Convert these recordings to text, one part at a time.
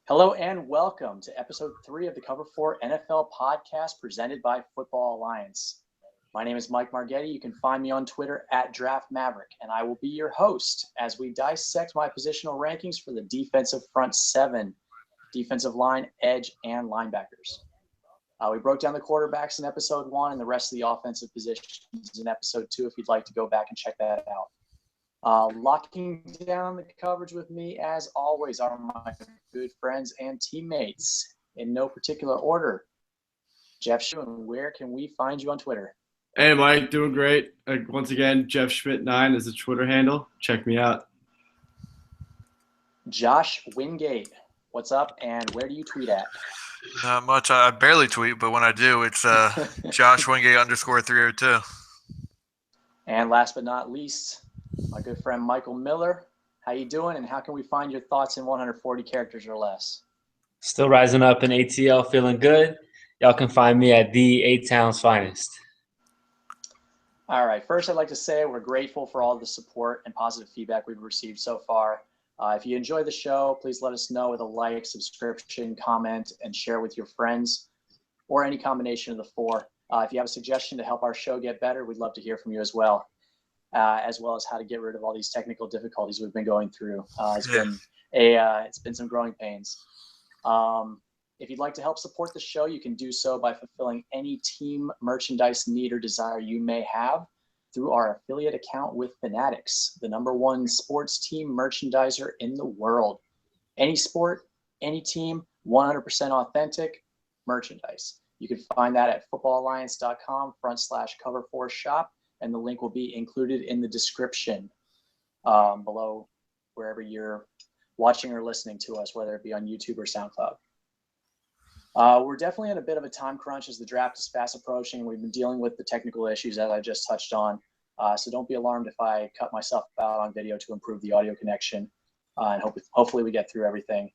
Hello and welcome to episode 3 of the Cover 4 NFL podcast presented by Football Alliance. My name is Mike Margetti. You can find me on Twitter at Draft Maverick, and I will be your host as we dissect my positional rankings for the defensive front 7, defensive line, edge, and linebackers. We broke down the quarterbacks in episode 1 and the rest of the offensive positions in episode 2 if you'd like to go back and check that out. Locking down the coverage with me, as always, are my good friends and teammates in no particular order. Jeff Schmidt, where can we find you on Twitter? Hey, Mike, doing great. Once again, Jeff Schmidt9 is the Twitter handle. Check me out. Josh Wingate, what's up, and where do you tweet at? Not much. I barely tweet, but when I do, it's Josh Wingate _302. And last but not least, my good friend Michael Miller. How you doing, and how can we find your thoughts in 140 characters or less? Still rising up in ATL, feeling good. Y'all can find me at the 8 Town's Finest. All right. First, I'd like to say we're grateful for all the support and positive feedback we've received so far. If you enjoy the show, please let us know with a like, subscription, comment, and share with your friends, or any combination of the four. If you have a suggestion to help our show get better, we'd love to hear from you as well as how to get rid of all these technical difficulties we've been going through. It's been some growing pains. If you'd like to help support the show, you can do so by fulfilling any team merchandise need or desire you may have through our affiliate account with Fanatics, the #1 sports team merchandiser in the world. Any sport, any team, 100% authentic merchandise. You can find that at footballalliance.com/cover4shop, and the link will be included in the description below wherever you're watching or listening to us, whether it be on YouTube or SoundCloud. We're definitely in a bit of a time crunch as the draft is fast approaching. We've been dealing with the technical issues that I just touched on. So don't be alarmed if I cut myself out on video to improve the audio connection. And hopefully we get through everything.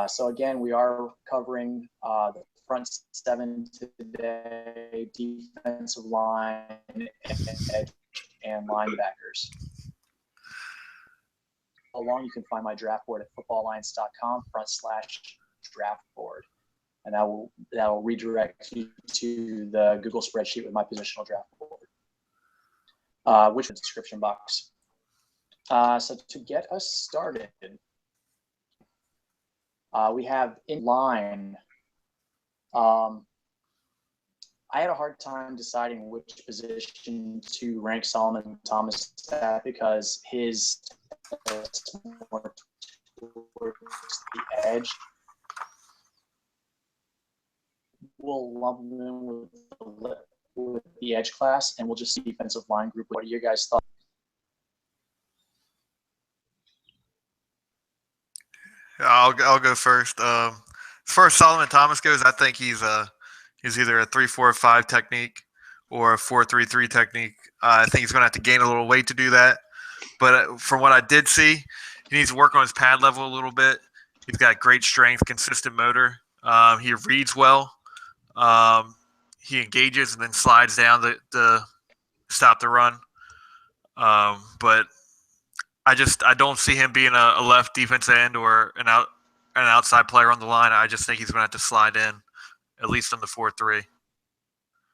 So again, we are covering the front 7 today, defensive line, edge, and linebackers. Along, you can find my draft board at footballalliance.com/draft board. And that will redirect you to the Google spreadsheet with my positional draft board, which is in the description box. So to get us started, we have in line. I had a hard time deciding which position to rank Solomon Thomas at because his is more towards the edge. We'll lump them in with the edge class, and we'll just see defensive line group. What are your guys' thoughts? I'll go first. As far as Solomon Thomas goes, I think he's either a 3-4-5 technique or a 4-3-3 technique. I think he's going to have to gain a little weight to do that. But from what I did see, he needs to work on his pad level a little bit. He's got great strength, consistent motor. He reads well. He engages and then slides down to stop the run. But I don't see him being a left defense end or an outside player on the line. I just think he's going to have to slide in, at least on the 4-3.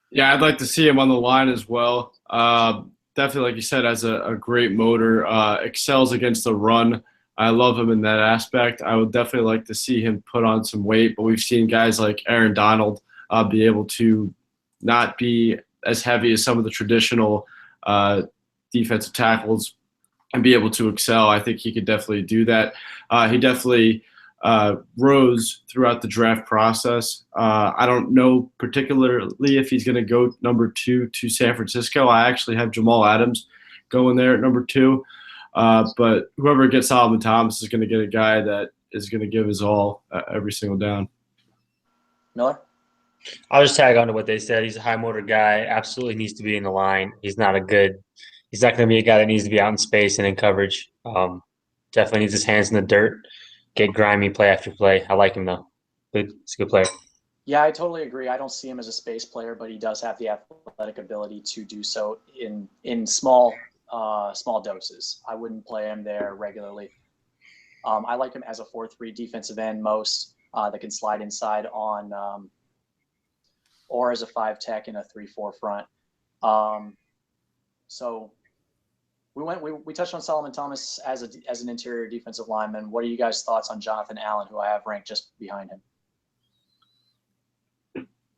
Yeah, I'd like to see him on the line as well. Definitely, like you said, has a great motor, excels against the run. I love him in that aspect. I would definitely like to see him put on some weight, but we've seen guys like Aaron Donald be able to not be as heavy as some of the traditional defensive tackles and be able to excel. I think he could definitely do that. He definitely rose throughout the draft process. I don't know particularly if he's going to go number 2 to San Francisco. I actually have Jamal Adams going there at number 2. But whoever gets Solomon Thomas is going to get a guy that is going to give his all every single down. Miller? I'll just tag on to what they said. He's a high motor guy. Absolutely needs to be in the line. He's not going to be a guy that needs to be out in space and in coverage. Definitely needs his hands in the dirt, get grimy play after play. I like him, though. He's a good player. Yeah, I totally agree. I don't see him as a space player, but he does have the athletic ability to do so in small doses. I wouldn't play him there regularly. I like him as a 4-3 defensive end most that can slide inside on or as a 5 tech in a 3-4 front. So we touched on Solomon Thomas as an interior defensive lineman. What are you guys' thoughts on Jonathan Allen, who I have ranked just behind him?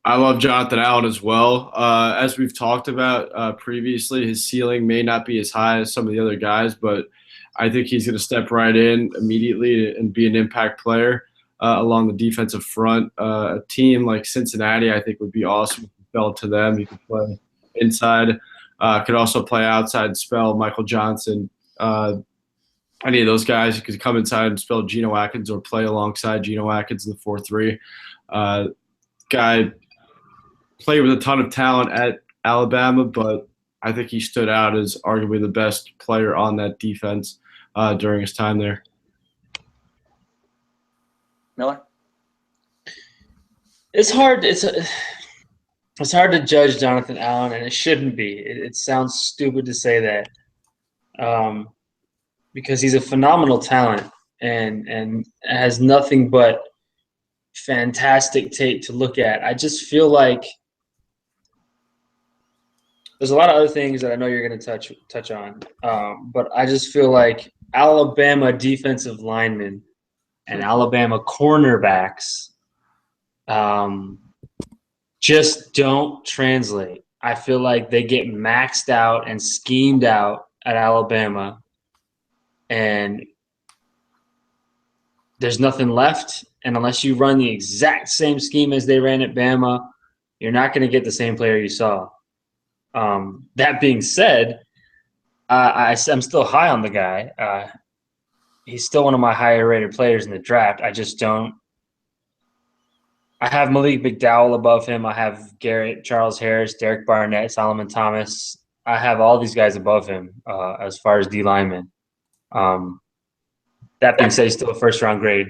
I love Jonathan Allen as well. As we've talked about previously, his ceiling may not be as high as some of the other guys, but I think he's going to step right in immediately and be an impact player along the defensive front. A team like Cincinnati, I think, would be awesome if he fell to them. He could play inside, could also play outside, spell Michael Johnson. Any of those guys who could come inside and spell Geno Atkins or play alongside Geno Atkins in the 4-3. Guy played with a ton of talent at Alabama, but I think he stood out as arguably the best player on that defense during his time there. Miller? It's hard. It's hard to judge Jonathan Allen, and it shouldn't be. It sounds stupid to say that, because he's a phenomenal talent and has nothing but fantastic tape to look at. I just feel like there's a lot of other things that I know you're going to touch on, but I just feel like Alabama defensive linemen and Alabama cornerbacks just don't translate. I feel like they get maxed out and schemed out at Alabama, and there's nothing left. And unless you run the exact same scheme as they ran at Bama, you're not going to get the same player you saw. That being said, I'm still high on the guy. He's still one of my higher rated players in the draft. I just don't. I have Malik McDowell above him. I have Garrett, Charles Harris, Derek Barnett, Solomon Thomas. I have all these guys above him as far as D linemen. That being said, he's still a first-round grade.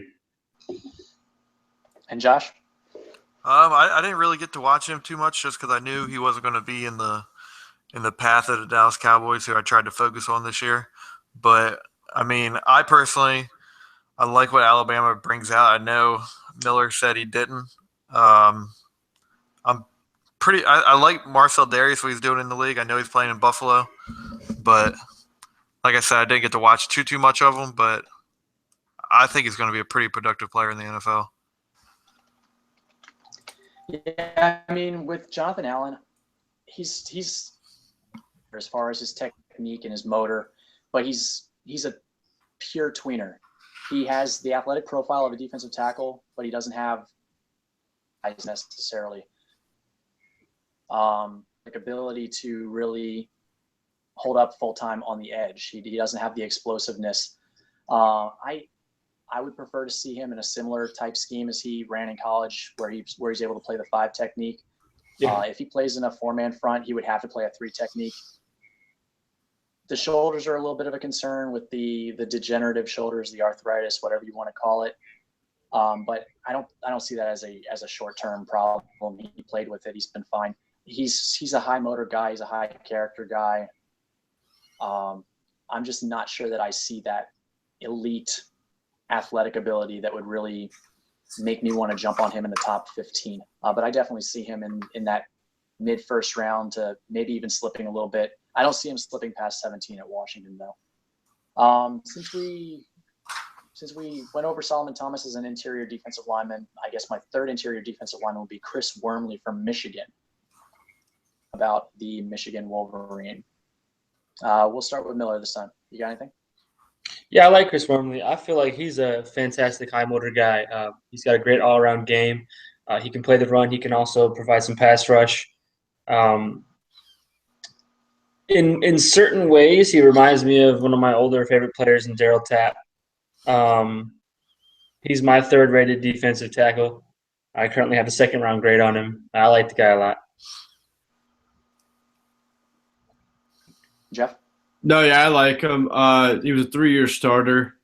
And Josh? I didn't really get to watch him too much just because I knew he wasn't going to be in the path of the Dallas Cowboys, who I tried to focus on this year. But I mean, I like what Alabama brings out. I know Miller said he didn't. I like Marcel Darius, what he's doing in the league. I know he's playing in Buffalo, but like I said, I didn't get to watch too much of him. But I think he's going to be a pretty productive player in the NFL. Yeah, I mean, with Jonathan Allen, he's as far as his technique and his motor, but he's a pure tweener. He has the athletic profile of a defensive tackle, but he doesn't have eyes necessarily. Ability to really hold up full time on the edge. He doesn't have the explosiveness. I would prefer to see him in a similar type scheme as he ran in college, where he's able to play the 5 technique. Yeah. If he plays in a 4-man front, he would have to play a 3 technique. The shoulders are a little bit of a concern with the degenerative shoulders, the arthritis, whatever you want to call it. But I don't see that as a short-term problem. He played with it. He's been fine. He's a high motor guy. He's a high character guy. I'm just not sure that I see that elite athletic ability that would really make me want to jump on him in the top 15. But I definitely see him in that mid-first round to maybe even slipping a little bit. I don't see him slipping past 17 at Washington, though. Since we went over Solomon Thomas as an interior defensive lineman, I guess my third interior defensive lineman would be Chris Wormley from Michigan, about the Michigan Wolverine. We'll start with Miller this time. You got anything? Yeah, I like Chris Wormley. I feel like he's a fantastic high motor guy. He's got a great all-around game. He can play the run. He can also provide some pass rush. In certain ways, he reminds me of one of my older favorite players in Daryl Tapp. He's my third-rated defensive tackle. I currently have a second-round grade on him. I like the guy a lot. Jeff? No, yeah, I like him. He was a 3-year starter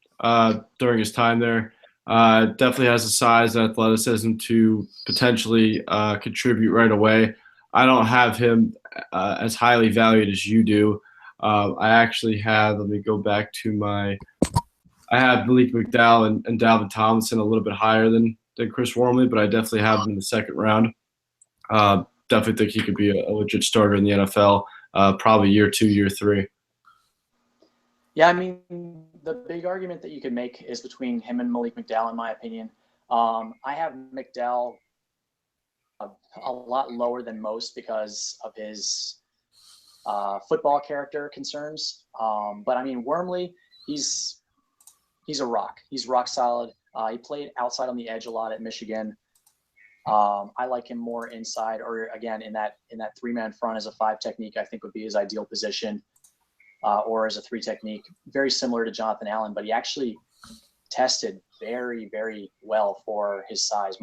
during his time there. Definitely has the size and athleticism to potentially contribute right away. I don't have him as highly valued as you do. I actually have – let me go back to my I have Malik McDowell and Dalvin Tomlinson a little bit higher than Chris Wormley, but I definitely have him in the second round. Definitely think he could be a legit starter in the NFL, probably year 2, year 3. Yeah, I mean, the big argument that you could make is between him and Malik McDowell, in my opinion. I have McDowell a lot lower than most because of his football character concerns. But I mean, Wormley, he's a rock. He's rock solid. He played outside on the edge a lot at Michigan. I like him more inside, or again in that 3-man front as a 5 technique. I think would be his ideal position, or as a 3 technique, very similar to Jonathan Allen. But he actually tested very, very well for his size,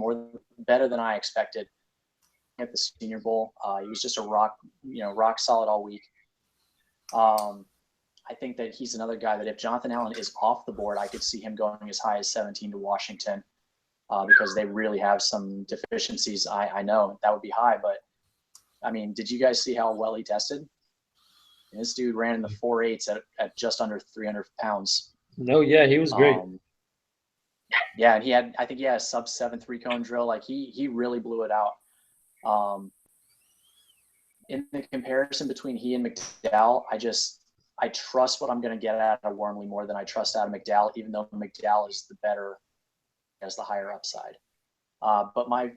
better than I expected at the Senior Bowl. He was just a rock solid all week. I think that he's another guy that if Jonathan Allen is off the board, I could see him going as high as 17 to Washington, because they really have some deficiencies. I know that would be high, but I mean, did you guys see how well he tested? This dude ran in the 4.8s at just under 300 pounds. No, yeah, he was great. Yeah, and I think he had a sub 7 3-cone drill. Like he really blew it out. In the comparison between he and McDowell, I trust what I'm going to get out of Wormley more than I trust out of McDowell, even though McDowell is the better, has the higher upside. But my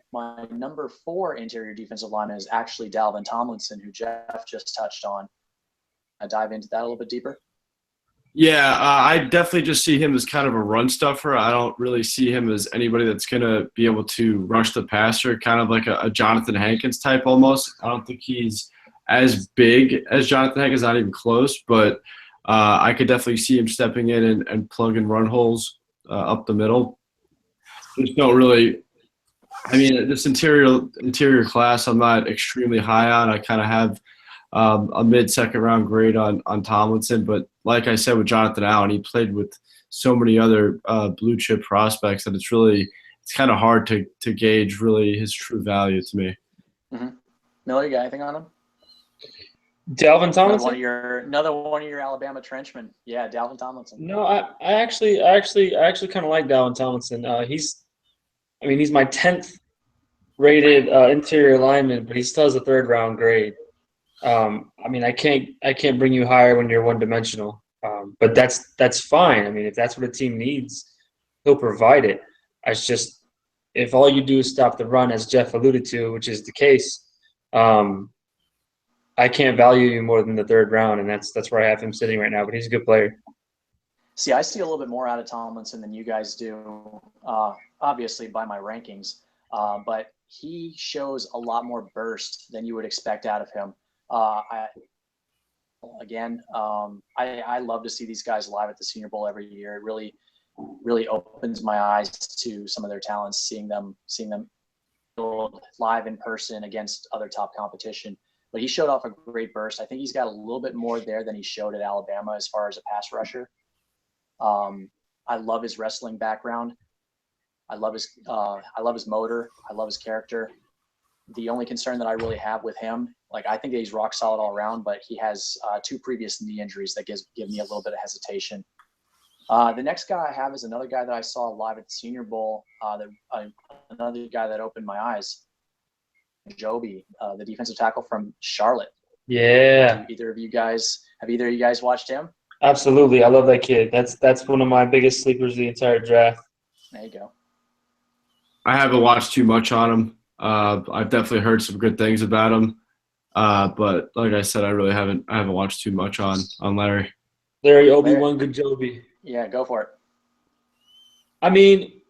number 4 interior defensive lineman is actually Dalvin Tomlinson, who Jeff just touched on. I dive into that a little bit deeper. Yeah, I definitely just see him as kind of a run stuffer. I don't really see him as anybody that's going to be able to rush the passer, kind of like a Jonathan Hankins type almost. I don't think he's as big as Jonathan Hankins, not even close, but I could definitely see him stepping in and plugging run holes up the middle. Just don't really – I mean, this interior class I'm not extremely high on. I kind of have a mid-second round grade on Tomlinson, but like I said with Jonathan Allen, he played with so many other blue chip prospects that it's kind of hard to gauge really his true value to me. Mm-hmm. Miller, you got anything on him? Dalvin Tomlinson? Another one of your Alabama trenchmen. Yeah, Dalvin Tomlinson. No, I actually kind of like Dalvin Tomlinson. He's my 10th rated interior lineman, but he still has a 3rd round grade. I mean, I can't bring you higher when you're one dimensional. But that's fine. I mean, if that's what a team needs, he'll provide it. It's just if all you do is stop the run, as Jeff alluded to, which is the case, I can't value you more than the 3rd round, and that's where I have him sitting right now. But he's a good player. See, I see a little bit more out of Tomlinson than you guys do, obviously by my rankings. But he shows a lot more burst than you would expect out of him. I love to see these guys live at the Senior Bowl every year. It really opens my eyes to some of their talents, seeing them live in person against other top competition. But he showed off a great burst. I think he's got a little bit more there than he showed at Alabama as far as a pass rusher. I love his wrestling background. I love his motor. I love his character. The only concern that I really have with him, like I think that he's rock solid all around, but he has 2 previous knee injuries that give me a little bit of hesitation. The next guy I have is another guy that I saw live at the Senior Bowl. Another guy that opened my eyes, Joby, the defensive tackle from Charlotte. Yeah. Have either of you guys watched him? Absolutely. I love that kid. That's one of my biggest sleepers of the entire draft. There you go. I haven't watched too much on him. I've definitely heard some good things about him. But like I said, I haven't watched too much on Larry. Larry Obi-Wan Gajobi. Yeah, go for it. I mean,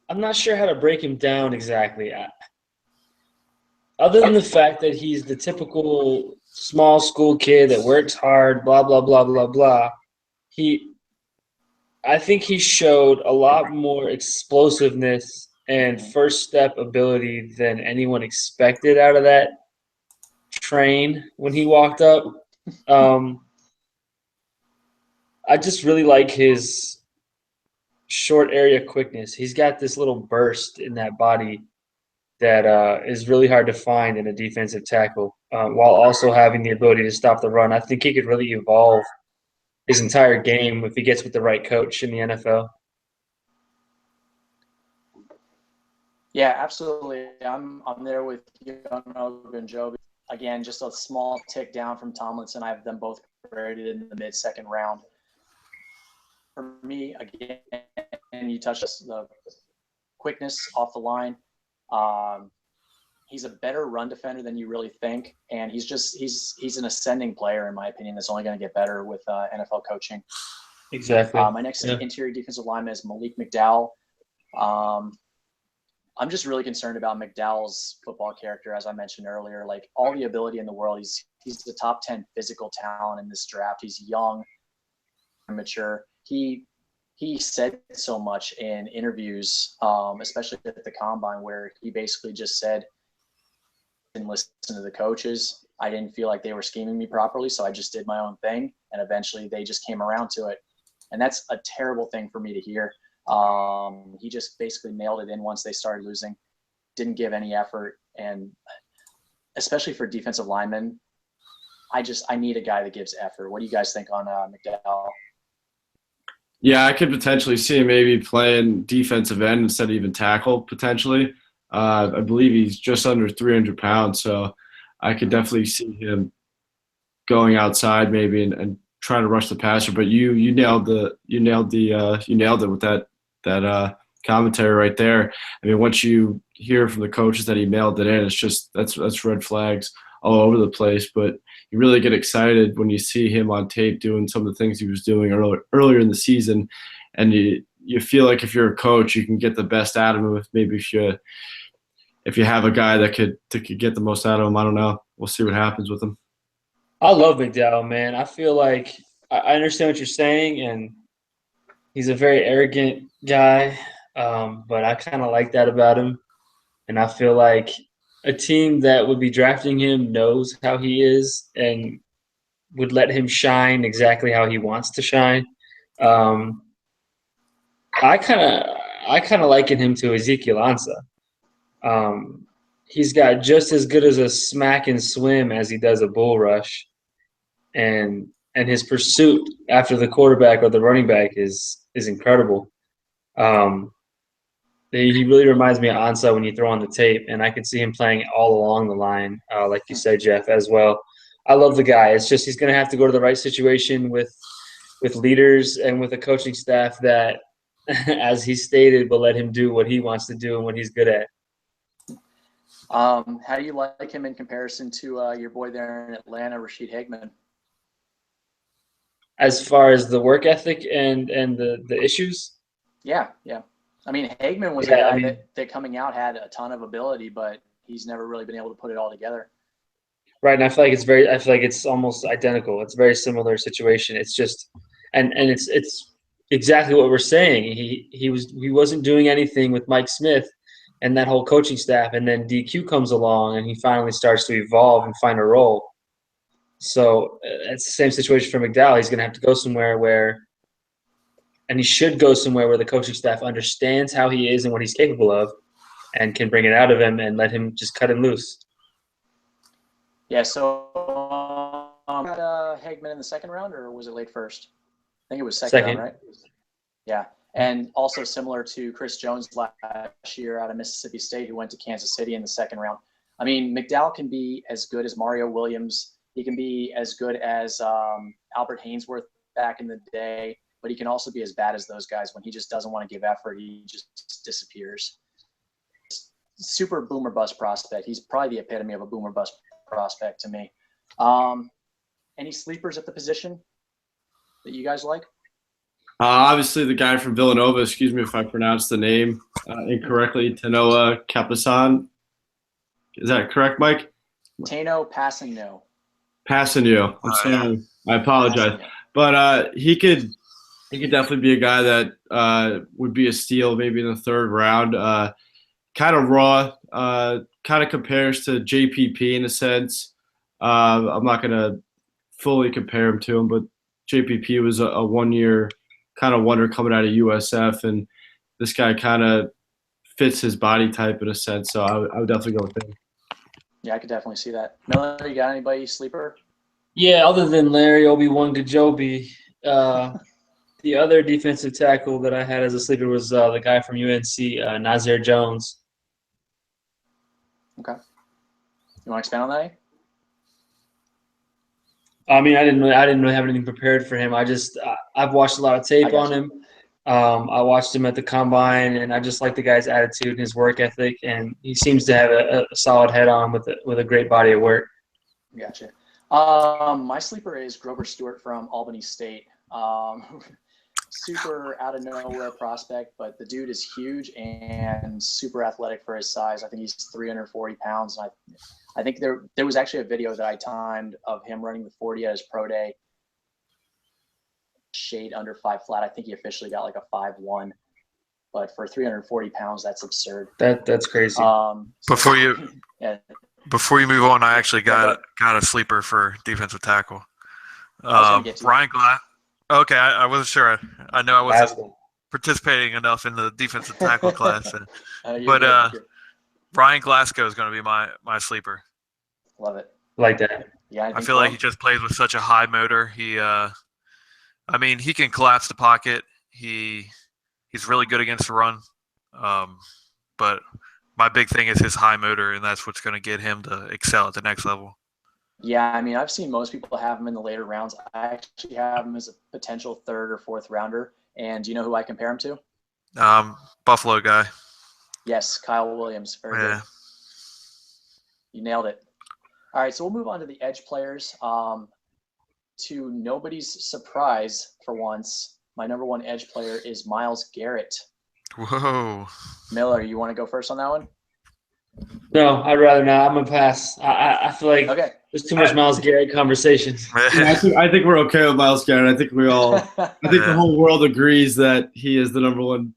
I'm not sure how to break him down exactly. Other than the fact that he's the typical small school kid that works hard, blah, blah, blah, blah, blah, I think he showed a lot more explosiveness and first step ability than anyone expected out of that train when he walked up. I just really like his short area quickness. He's got this little burst in that body that is really hard to find in a defensive tackle, while also having the ability to stop the run. I think he could really evolve his entire game if he gets with the right coach in the NFL. Yeah, absolutely. I'm there with you on Ogunjobi. Again, just a small tick down from Tomlinson. I have them both graded in the mid-second round. For me, again, you touched the quickness off the line. He's a better run defender than you really think, and he's an ascending player in my opinion. That's only going to get better with NFL coaching. Exactly. My next interior defensive lineman is Malik McDowell. I'm just really concerned about McDowell's football character, as I mentioned earlier. Like, all the ability in the world, he's the top 10 physical talent in this draft. He's young, mature. He said so much in interviews, especially at the combine, where he basically just said, didn't listen to the coaches. I didn't feel like they were scheming me properly, so I just did my own thing, and eventually they just came around to it. And that's a terrible thing for me to hear. He just basically mailed it in once they started losing, didn't give any effort, and especially for defensive linemen, I need a guy that gives effort. What do you guys think on McDowell? Yeah, I could potentially see him maybe playing defensive end instead of even tackle, potentially. I believe he's just under 300 pounds, so I could definitely see him going outside maybe and trying to rush the passer. But you nailed it with that commentary right there. I mean, once you hear from the coaches that he mailed it in, it's just that's red flags all over the place. But you really get excited when you see him on tape doing some of the things he was doing earlier in the season, and you feel like if you're a coach, you can get the best out of him. If you have a guy that could get the most out of him. I don't know. We'll see what happens with him. I love McDowell, man. I feel like I understand what you're saying, and he's a very arrogant guy, but I kind of like that about him. And I feel like a team that would be drafting him knows how he is and would let him shine exactly how he wants to shine. I kind of liken him to Ezekiel Ansah. He's got just as good as a smack and swim as he does a bull rush, and his pursuit after the quarterback or the running back is incredible. He really reminds me of Ansah when you throw on the tape, and I could see him playing all along the line, like you said, Jeff, as well. I love the guy. It's just he's going to have to go to the right situation with leaders and with a coaching staff that, as he stated, will let him do what he wants to do and what he's good at. How do you like him in comparison to your boy there in Atlanta, Rashid Hickman? As far as the work ethic and the issues? Yeah. I mean, Hagman was a guy that coming out had a ton of ability, but he's never really been able to put it all together. Right, and I feel like it's almost identical. It's a very similar situation. It's just, and it's exactly what we're saying. He wasn't doing anything with Mike Smith and that whole coaching staff, and then DQ comes along and he finally starts to evolve and find a role. So it's the same situation for McDowell. He's going to have to go somewhere and he should go somewhere where the coaching staff understands how he is and what he's capable of and can bring it out of him and let him just cut him loose. Yeah, so got Hagman in the second round, or was it late first? I think it was second round, right? Yeah, and also similar to Chris Jones last year out of Mississippi State, who went to Kansas City in the second round. I mean, McDowell can be as good as Mario Williams. He can be as good as Albert Haynesworth back in the day, but he can also be as bad as those guys. When he just doesn't want to give effort, he just disappears. Super boomer bust prospect. He's probably the epitome of a boomer bust prospect to me. Any sleepers at the position that you guys like? Obviously, the guy from Villanova, excuse me if I pronounced the name incorrectly, Tanoa Kapasan. Is that correct, Mike? Tano Passagno. Passagno. I'm sorry. I apologize. But he could definitely be a guy that would be a steal maybe in the third round. Kind of raw, kind of compares to JPP in a sense. I'm not going to fully compare him to him, but JPP was a one-year kind of wonder coming out of USF, and this guy kind of fits his body type in a sense, so I would definitely go with him. Yeah, I could definitely see that. Miller, you got anybody sleeper? Yeah, other than Larry Obi-Wan Gajobi, The other defensive tackle that I had as a sleeper was the guy from UNC, Nazir Jones. Okay. You want to expand on that? I mean, I didn't really have anything prepared for him. I've watched a lot of tape on him. I watched him at the combine, and I just like the guy's attitude and his work ethic, and he seems to have a solid head on with a great body of work. Gotcha. My sleeper is Grover Stewart from Albany State. Super out of nowhere prospect, but the dude is huge and super athletic for his size. I think he's 340 pounds. And I think there was actually a video that I timed of him running the 40 at his pro day. Shade under 5 flat. I think he officially got like a 5'1", but for 340 pounds, that's absurd. That's crazy. Before you move on, I actually got a sleeper for defensive tackle. Ryan Glass. Okay, I wasn't sure. I know I wasn't participating enough in the defensive tackle class, but Ryan Glasgow is going to be my sleeper. Love it. Like that. Yeah, I feel like he just plays with such a high motor. He can collapse the pocket. He's really good against the run. But my big thing is his high motor, and that's what's going to get him to excel at the next level. Yeah, I mean, I've seen most people have him in the later rounds. I actually have him as a potential 3rd or 4th rounder. And do you know who I compare him to? Buffalo guy. Yes, Kyle Williams. Very good. You nailed it. All right, so we'll move on to the edge players. To nobody's surprise, for once, my number 1 edge player is Myles Garrett. Whoa. Miller, you want to go first on that one? No, I'd rather not. I'm going to pass. I feel like there's too much Myles Garrett conversation. I think we're okay with Myles Garrett. I think the whole world agrees that he is the number 1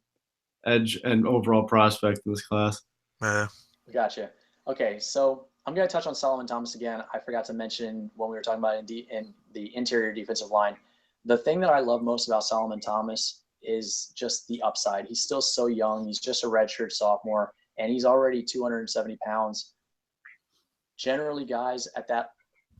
edge and overall prospect in this class. Yeah. Gotcha. Okay, so I'm going to touch on Solomon Thomas again. I forgot to mention when we were talking about in the interior defensive line. The thing that I love most about Solomon Thomas is just the upside. He's still so young. He's just a redshirt sophomore, and he's already 270 pounds. Generally, guys at that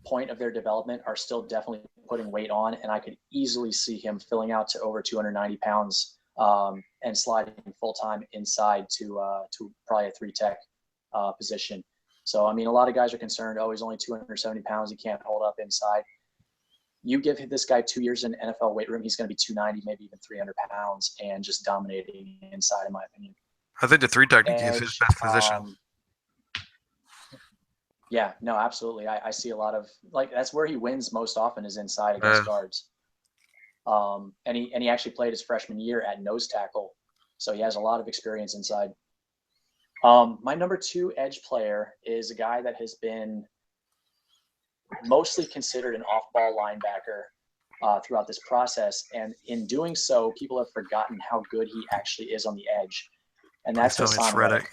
point of their development are still definitely putting weight on, and I could easily see him filling out to over 290 pounds and sliding full-time inside to probably a 3-tech position. So, I mean, a lot of guys are concerned, he's only 270 pounds. He can't hold up inside. You give this guy 2 years in NFL weight room, he's going to be 290, maybe even 300 pounds, and just dominating inside, in my opinion. I think the 3-tech is his best position. Yeah, no, absolutely. I see a lot of that's where he wins most often is inside against guards. And he actually played his freshman year at nose tackle, so he has a lot of experience inside. My number 2 edge player is a guy that has been mostly considered an off-ball linebacker throughout this process, and in doing so, people have forgotten how good he actually is on the edge, and that's Hassan Reddick.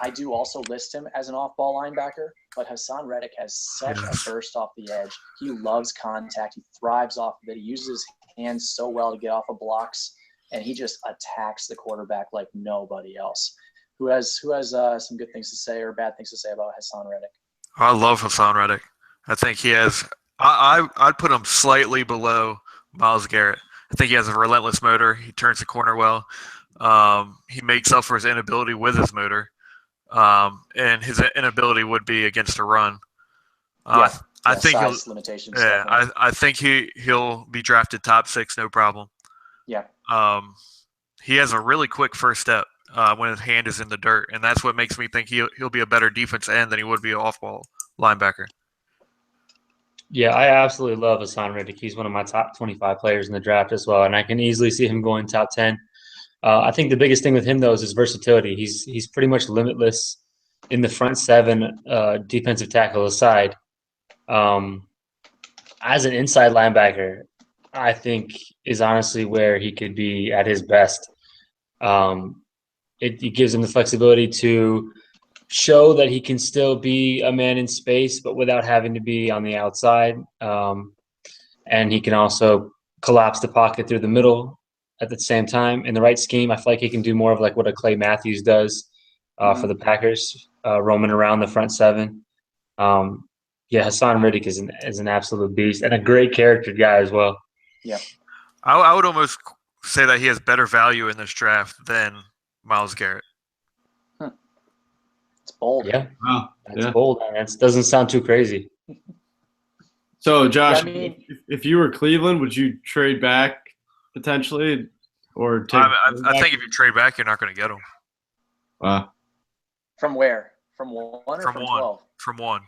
I do also list him as an off-ball linebacker, but Hassan Reddick has such a burst off the edge. He loves contact. He thrives off of it. He uses his hands so well to get off of blocks, and he just attacks the quarterback like nobody else. Who has some good things to say or bad things to say about Hassan Reddick? I love Hassan Reddick. I think he has I'd put him slightly below Myles Garrett. I think he has a relentless motor. He turns the corner well. He makes up for his inability with his motor. And his inability would be against a run. I think limitations. Yeah, I think he'll be drafted top 6, no problem. Yeah. He has a really quick first step when his hand is in the dirt, and that's what makes me think he'll be a better defense end than he would be an off-ball linebacker. Yeah, I absolutely love Hassan Reddick. He's one of my top 25 players in the draft as well, and I can easily see him going top 10. I think the biggest thing with him, though, is his versatility. He's pretty much limitless in the front 7, defensive tackle aside. As an inside linebacker, I think is honestly where he could be at his best. It gives him the flexibility to show that he can still be a man in space, but without having to be on the outside. And he can also collapse the pocket through the middle at the same time. In the right scheme, I feel like he can do more of like what a Clay Matthews does for the Packers, roaming around the front 7. Hassan Reddick is an absolute beast and a great character guy as well. I would almost say that he has better value in this draft than Myles Garrett. It's bold. Yeah, Wow. that's Yeah. bold. That doesn't sound too crazy. So, Josh, Yeah, I mean- if you were Cleveland, would you trade back potentially, or take? I think if you trade back, you're not going to get him. Wow. From where? From 1 or From from 1. 12? From 1.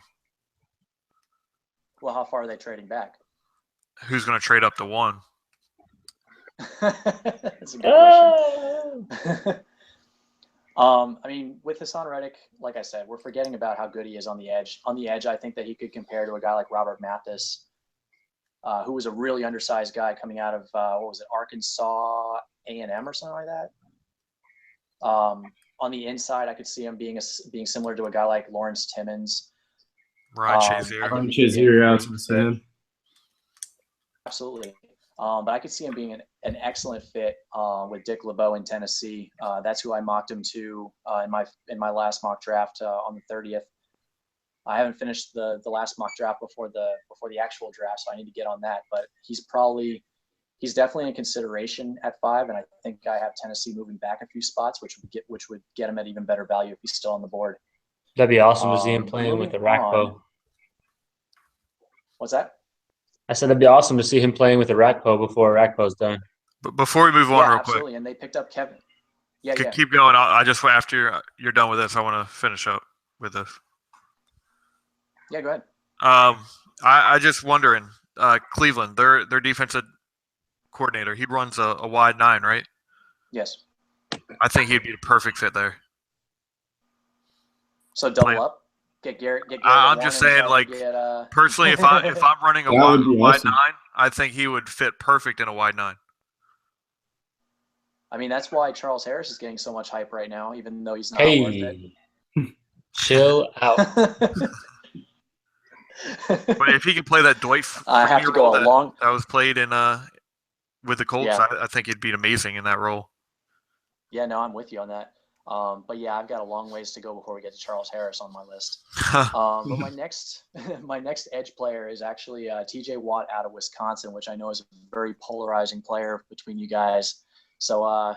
Well, how far are they trading back? Who's going to trade up to 1? That's a good question. I mean, with Hassan Reddick, like I said, we're forgetting about how good he is on the edge. On the edge, I think that he could compare to a guy like Robert Mathis, who was a really undersized guy coming out of Arkansas A&M or something like that. On the inside, I could see him being similar to a guy like Lawrence Timmons. Ryan I Shazier. think Ryan he could be a Shazier, yeah, I great was going to say him. Absolutely. But I could see him being an excellent fit with Dick LeBeau in Tennessee. That's who I mocked him to in my last mock draft on the 30th. I haven't finished the last mock draft before the actual draft, so I need to get on that. But he's definitely in consideration at 5, and I think I have Tennessee moving back a few spots, which would get him at even better value if he's still on the board. That'd be awesome to see him playing with the moving on. Rakpo. What's that? I said that'd be awesome to see him playing with the Rakpo before Rakpo's done. But before we move on Yeah, real absolutely. quick, And they picked up Kevin. Yeah. keep going. I just after you're done with this, I want to finish up with this. Yeah, go ahead. I just wondering, Cleveland, their defensive coordinator, he runs a wide 9, right? Yes. I think he'd be the perfect fit there. So double Plan. up. Get Garrett. I'm just saying, like, personally, if I'm running a That would be wide awesome. 9, I think he would fit perfect in a wide 9. I mean, that's why Charles Harris is getting so much hype right now, even though he's not worth it. Hey, chill out. But if he can play that Dwight I have to Freeney go role along. that was played in with the Colts, Yeah. I think he'd be amazing in that role. Yeah, no, I'm with you on that. But yeah, I've got a long ways to go before we get to Charles Harris on my list. But my next edge player is actually T.J. Watt out of Wisconsin, which I know is a very polarizing player between you guys. So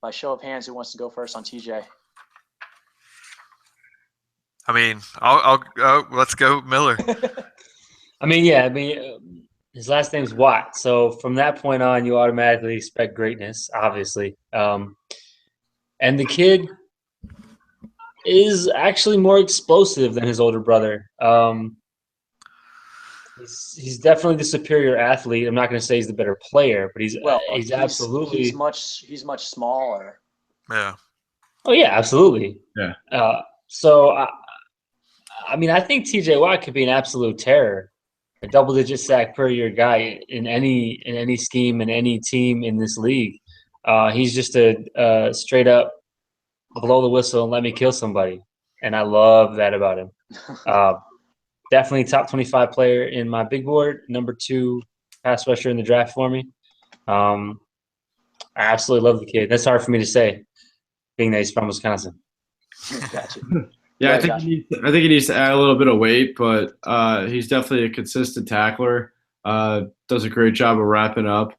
by show of hands, who wants to go first on T.J.? I mean, I'll let's go Miller. His last name's Watt. So from that point on, you automatically expect greatness, obviously. And the kid is actually more explosive than his older brother. He's definitely the superior athlete. I'm not going to say he's the better player, but he's absolutely he's much smaller. Yeah. Oh yeah, absolutely. Yeah. I think TJ Watt could be an absolute terror, a double-digit sack per year guy in any scheme in any team in this league. He's just a straight up blow the whistle and let me kill somebody, and I love that about him. Definitely top 25 player in my big board, number 2 pass rusher in the draft for me. I absolutely love the kid. That's hard for me to say, being that he's from Wisconsin. Gotcha. Yeah, Yeah, I think he needs to add a little bit of weight, but he's definitely a consistent tackler. Does a great job of wrapping up.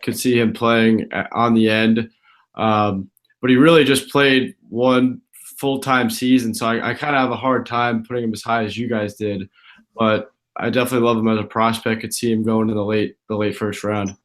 Could see him playing on the end, but he really just played one full-time season, so I kind of have a hard time putting him as high as you guys did. But I definitely love him as a prospect. Could see him going in the late first round.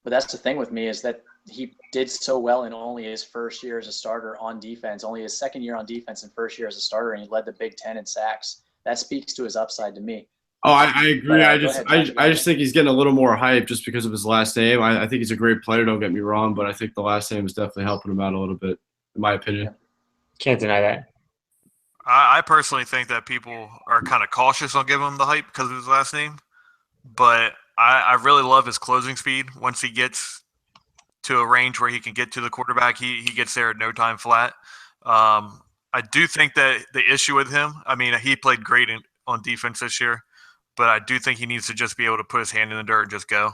But that's the thing with me is that he did so well in only his first year as a starter on defense, only his second year on defense and first year as a starter, and he led the Big Ten in sacks. That speaks to his upside to me. Oh, I agree. But, I go just ahead, Josh, I just think he's getting a little more hype just because of his last name. I think he's a great player. Don't get me wrong, but I think the last name is definitely helping him out a little bit, in my opinion. Can't deny that. I personally think that people are kind of cautious on giving him the hype because of his last name, but I really love his closing speed. Once he gets to a range where he can get to the quarterback, he gets there at no time flat. I do think that the issue with him, I mean, he played great on defense this year, but I do think he needs to just be able to put his hand in the dirt and just go.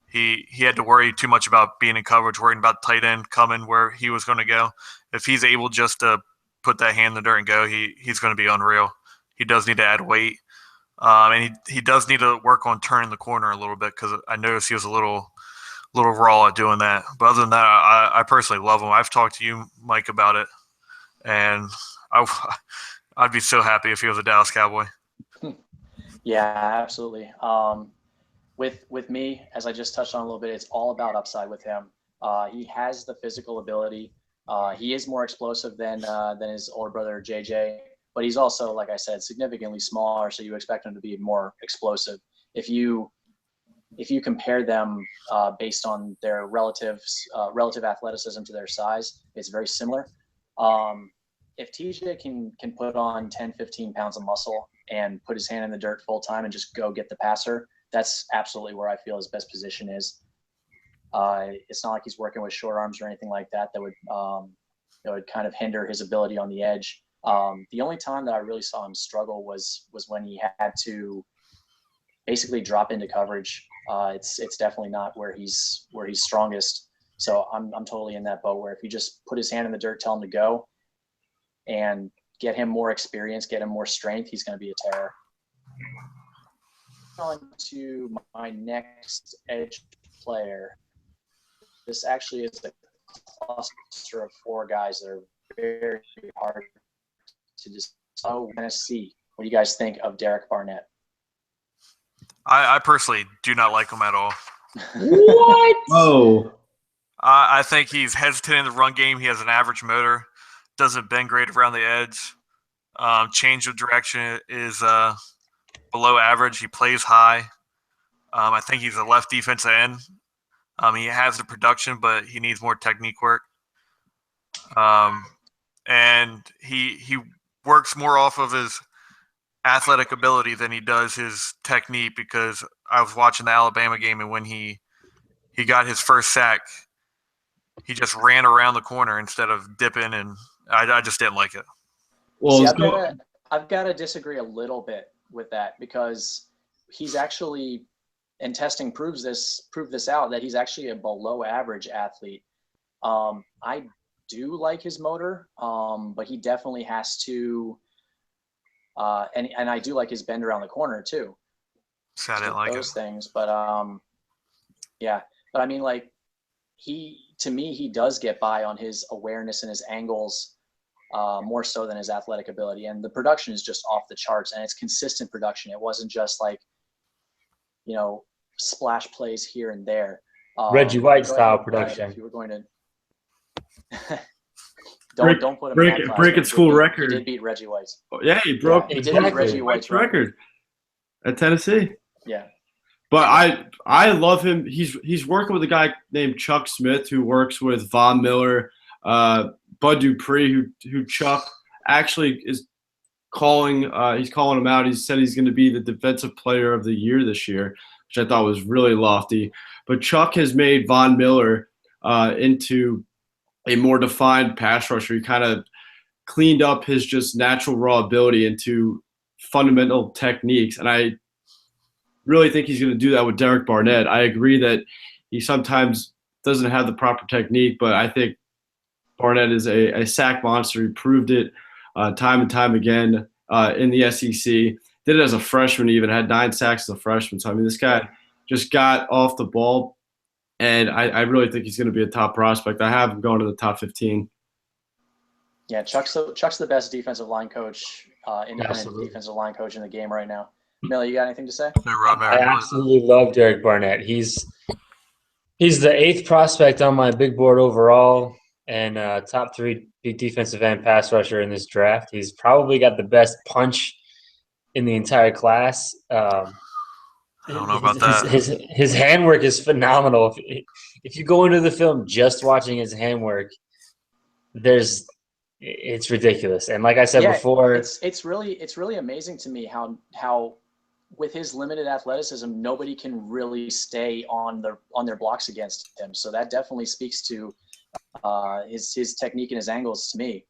He had to worry too much about being in coverage, worrying about tight end coming where he was going to go. If he's able just to put that hand in the dirt and go, he's going to be unreal. He does need to add weight. And he does need to work on turning the corner a little bit because I noticed he was a little raw at doing that. But other than that, I personally love him. I've talked to you, Mike, about it, and I'd be so happy if he was a Dallas Cowboy. Yeah, absolutely. With me, as I just touched on a little bit, it's all about upside with him. He has the physical ability. He is more explosive than his older brother JJ, but he's also, like I said, significantly smaller. So you expect him to be more explosive. If you compare them based on their relative athleticism to their size, it's very similar. If TJ can put on 10, 15 pounds of muscle and put his hand in the dirt full time and just go get the passer, that's absolutely where I feel his best position is. It's not like he's working with short arms or anything like that would kind of hinder his ability on the edge. The only time that I really saw him struggle was when he had to basically drop into coverage. It's definitely not where he's strongest. So I'm totally in that boat where if you just put his hand in the dirt, tell him to go, and get him more experience, get him more strength, he's going to be a terror. On to my next edge player. This actually is a cluster of 4 guys that are very hard to just kind of see. What do you guys think of Derek Barnett? I personally do not like him at all. What? Oh, I think he's hesitant in the run game. He has an average motor, doesn't bend great around the edge. Change of direction is below average. He plays high. I think he's a left defensive end. He has the production, but he needs more technique work. And he works more off of his athletic ability than he does his technique, because I was watching the Alabama game, and when he got his first sack, he just ran around the corner instead of dipping, and I just didn't like it. well, See, I've got to disagree a little bit with that, because he's actually, and testing proved this out, that he's actually a below average athlete. I do like his motor, but he definitely has to, and I do like his bend around the corner too. So I didn't like those it. things, but yeah. But I mean, like, to me, he does get by on his awareness and his angles more so than his athletic ability. And the production is just off the charts, and it's consistent production. It wasn't just like, splash plays here and there. Reggie White go style ahead, Brad, production. if you were going to don't put him break in it- that class, breaking but he school did record. He did beat Reggie White. yeah, he broke Yeah, he did beat Reggie White's record at Tennessee. Yeah. But I love him. He's working with a guy named Chuck Smith, who works with Von Miller, Bud Dupree, who Chuck actually is calling. He's calling him out. He said he's going to be the defensive player of the year this year, which I thought was really lofty. But Chuck has made Von Miller into a more defined pass rusher. He kind of cleaned up his just natural raw ability into fundamental techniques, and I really think he's going to do that with Derek Barnett. I agree that he sometimes doesn't have the proper technique, but I think Barnett is a sack monster. He proved it time and time again in the SEC. Did it as a freshman, even had 9 sacks as a freshman. So, I mean, this guy just got off the ball, and I really think he's going to be a top prospect. I have him going to the top 15. Yeah, Chuck's the best defensive line coach, independent Absolutely. defensive line coach in the game right now. Millie, you got anything to say? No, Rob I Merritt. absolutely love Derek Barnett. He's the 8th prospect on my big board overall, and top 3 big defensive end pass rusher in this draft. He's probably got the best punch in the entire class. I don't know about that. His handwork is phenomenal. If you go into the film just watching his handwork, it's ridiculous. And like I said before, it's really amazing to me how with his limited athleticism, nobody can really stay on their blocks against him. So that definitely speaks to his technique and his angles to me.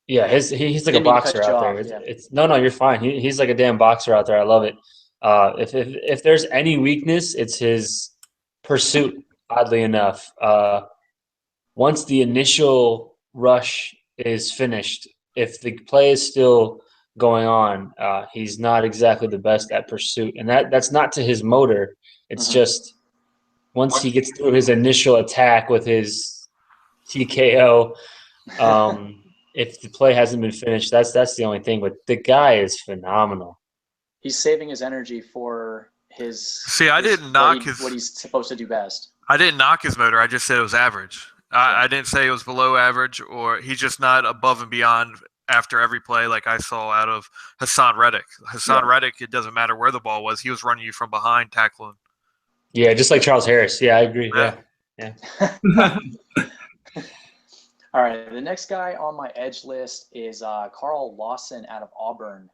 yeah, he's like a Didn't mean to cut boxer you out off, there. yeah. It's no, you're fine. He's like a damn boxer out there. I love it. If there's any weakness, it's his pursuit. Oddly enough, once the initial rush is finished, if the play is still going on, he's not exactly the best at pursuit, and that's not to his motor. It's just once he gets through his initial attack with his TKO, if the play hasn't been finished, that's the only thing. But the guy is phenomenal. He's saving his energy for his. See, I didn't knock what he's supposed to do best. I didn't knock his motor. I just said it was average. I didn't say it was below average, or he's just not above and beyond after every play like I saw out of Hassan Reddick. Reddick, it doesn't matter where the ball was. He was running you from behind, tackling. Yeah, just like Charles Harris. Yeah, I agree. Yeah. All right, the next guy on my edge list is Carl Lawson out of Auburn.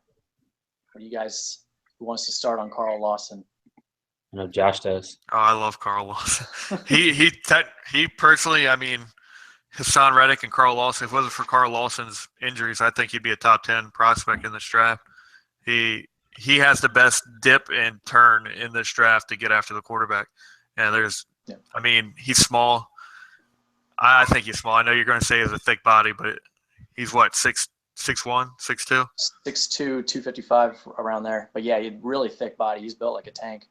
What do you guys, who wants to start on Carl Lawson? I know Josh does. Oh, I love Carl Lawson. he personally, I mean, Hassan Reddick and Carl Lawson, if it wasn't for Carl Lawson's injuries, I think he'd be a top 10 prospect in this draft. He has the best dip and turn in this draft to get after the quarterback. And I mean, he's small. I think he's small. I know you're going to say he has a thick body, but he's what, 6'1", 6'2"? 6'2", 255, around there. But yeah, he had really thick body. He's built like a tank.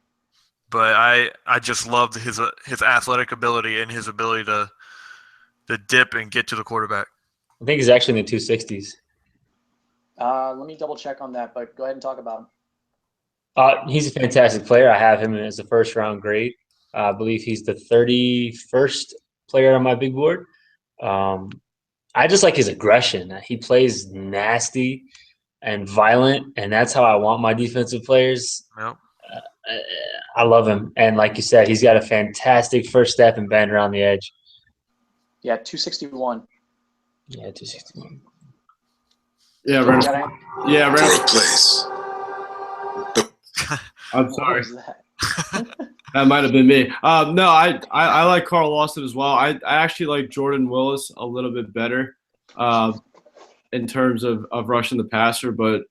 But I just loved his athletic ability and his ability to dip and get to the quarterback. I think he's actually in the 260s. Let me double check on that, but go ahead and talk about him. He's a fantastic player. I have him as a first-round grade. I believe he's the 31st player on my big board. I just like his aggression. He plays nasty and violent, and that's how I want my defensive players. Yep. I love him. And like you said, he's got a fantastic first step and bend around the edge. Yeah, 261. Yeah, 261. Yeah, right. Yeah, right. Place. I'm sorry. What was that? That might have been me. No, I like Carl Lawson as well. I actually like Jordan Willis a little bit better in terms of rushing the passer, but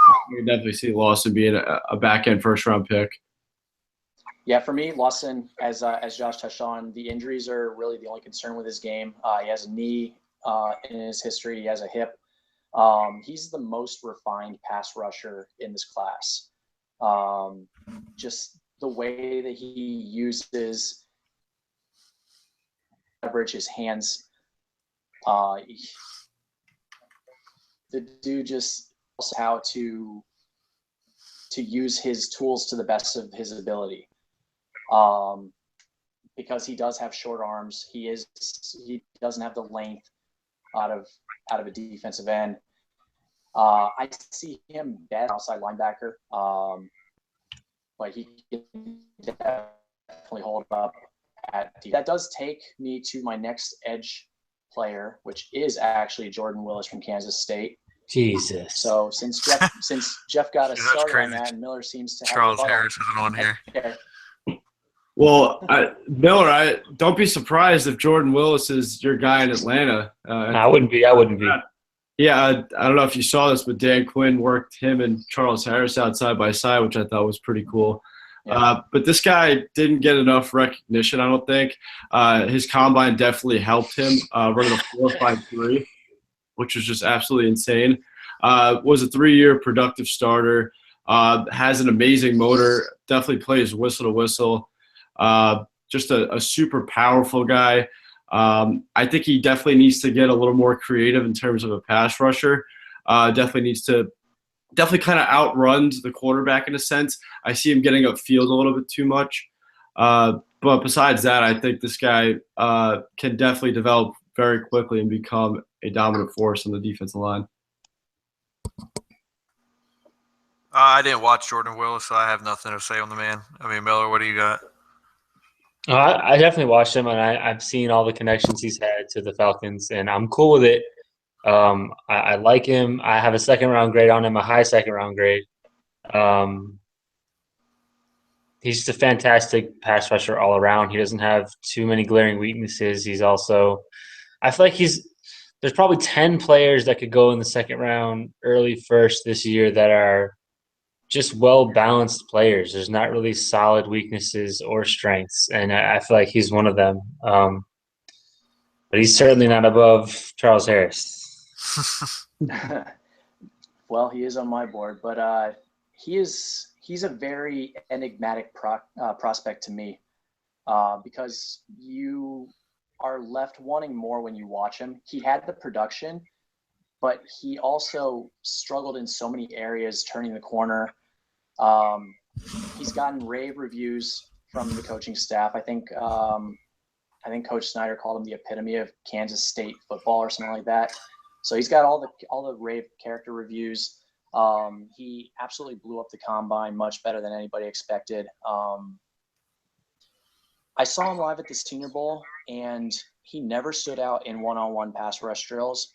I can definitely see Lawson being a back-end first-round pick. Yeah, for me, Lawson, as Josh touched on, the injuries are really the only concern with his game. He has a knee in his history. He has a hip. He's the most refined pass rusher in this class. Just the way that he uses leverage his hands. The dude just knows how to use his tools to the best of his ability. Because he does have short arms, he doesn't have the length out of a defensive end. I see him best outside linebacker, but he can definitely hold up at that. Does take me to my next edge player, which is actually Jordan Willis from Kansas State. Jesus. So since Jeff got us started on that, and Miller seems to have Charles Harris isn't on here. Okay. Well, Miller, don't be surprised if Jordan Willis is your guy in Atlanta. I wouldn't be. Yeah, I don't know if you saw this, but Dan Quinn worked him and Charles Harris out side by side, which I thought was pretty cool. Yeah. But this guy didn't get enough recognition, I don't think. His combine definitely helped him running a 4.53, which was just absolutely insane. Was a 3-year productive starter. Has an amazing motor. Definitely plays whistle to whistle. Just a super powerful guy. I think he definitely needs to get a little more creative in terms of a pass rusher. Definitely kind of outruns the quarterback in a sense. I see him getting upfield a little bit too much. But besides that, I think this guy can definitely develop very quickly and become a dominant force on the defensive line. I didn't watch Jordan Willis, so I have nothing to say on the man. I mean, Miller, what do you got? I definitely watched him, and I've seen all the connections he's had to the Falcons, and I'm cool with it. I like him. I have a second-round grade on him, a high second-round grade. He's just a fantastic pass rusher all around. He doesn't have too many glaring weaknesses. He's also – I feel like there's probably 10 players that could go in the second round, early first this year that are just well-balanced players. There's not really solid weaknesses or strengths, and I feel like he's one of them. But he's certainly not above Charles Harris. Well, he is on my board, but he's a very enigmatic prospect to me because you are left wanting more when you watch him. He had the production, but he also struggled in so many areas turning the corner. He's gotten rave reviews from the coaching staff. I think Coach Snyder called him the epitome of Kansas State football or something like that. So he's got all the rave character reviews. He absolutely blew up the combine much better than anybody expected. I saw him live at the Senior Bowl, and he never stood out in one-on-one pass rush drills.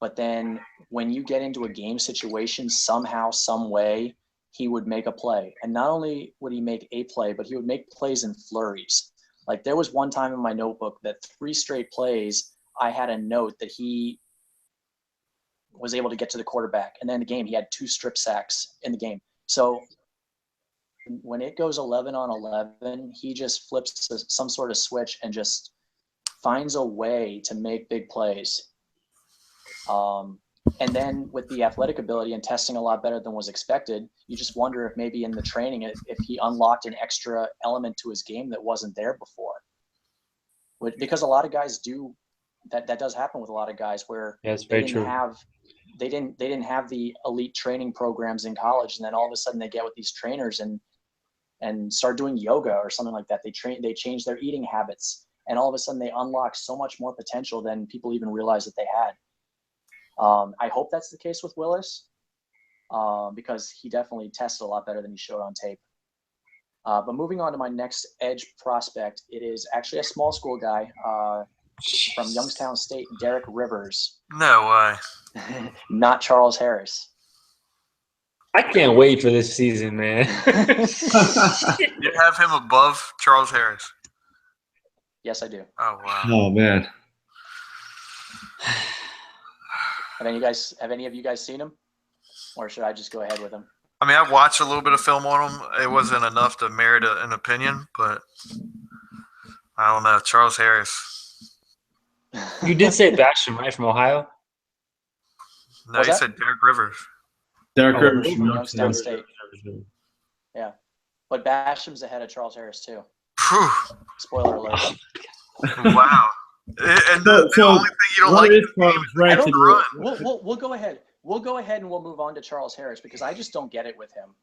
But then when you get into a game situation, somehow, some way, he would make a play. And not only would he make a play, but he would make plays in flurries. Like there was one time in my notebook that 3 straight plays, I had a note that he was able to get to the quarterback. And then in the game, he had 2 strip sacks in the game. So when it goes 11 on 11, he just flips some sort of switch and just finds a way to make big plays. And then with the athletic ability and testing a lot better than was expected, you just wonder if maybe in the training, if he unlocked an extra element to his game that wasn't there before. Because a lot of guys do that does happen with a lot of guys where Yeah, it's they very true. they didn't have the elite training programs in college, and then all of a sudden they get with these trainers and start doing yoga or something like that. They change their eating habits, and all of a sudden they unlock so much more potential than people even realized that they had. I hope that's the case with Willis because he definitely tested a lot better than he showed on tape. But moving on to my next edge prospect, it is actually a small school guy from Youngstown State, Derek Rivers. No way. Not Charles Harris. I can't wait for this season, man. You have him above Charles Harris. Yes, I do. Oh wow. Oh man. Have any of you guys seen him? Or should I just go ahead with him? I mean, I've watched a little bit of film on him. It wasn't enough to merit an opinion, but I don't know. Charles Harris. You did say Basham, right, from Ohio? No, What's he that? said Derek Rivers. Derek Oh, Rivers from from Youngstown Youngstown. State. Yeah. But Basham's ahead of Charles Harris, too. Phew. Spoiler alert. Wow. And the So, only thing you don't what like is in the game Charles is they ranked don't in run. We'll go ahead. We'll go ahead and we'll move on to Charles Harris because I just don't get it with him.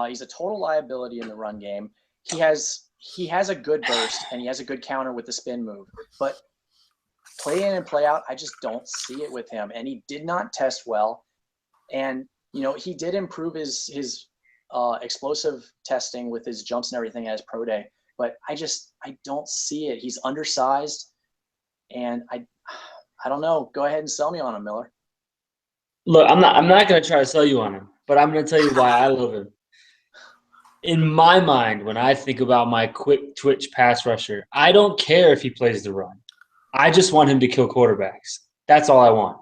He's a total liability in the run game. He has a good burst and he has a good counter with the spin move, but play in and play out, I just don't see it with him. And he did not test well. And he did improve his explosive testing with his jumps and everything at his pro day, but I don't see it. He's undersized, and I don't know. Go ahead and sell me on him, Miller. Look, I'm not going to try to sell you on him, but I'm going to tell you why I love him. In my mind, when I think about my quick twitch pass rusher, I don't care if he plays the run. I just want him to kill quarterbacks. That's all I want.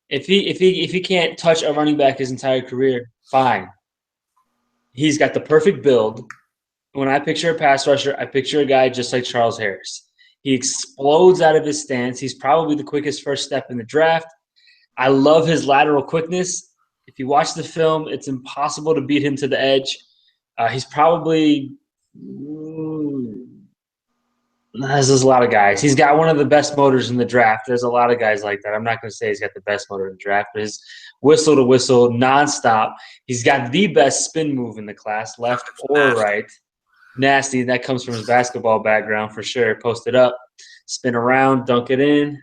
If he can't touch a running back his entire career, fine. He's got the perfect build. When I picture a pass rusher, I picture a guy just like Charles Harris. He explodes out of his stance. He's probably the quickest first step in the draft. I love his lateral quickness. If you watch the film, it's impossible to beat him to the edge. He's probably there's a lot of guys. He's got one of the best motors in the draft. There's a lot of guys like that. I'm not going to say he's got the best motor in the draft, but his whistle to whistle, nonstop. He's got the best spin move in the class, left or right. Nasty. That comes from his basketball background for sure. Post it up, spin around, dunk it in.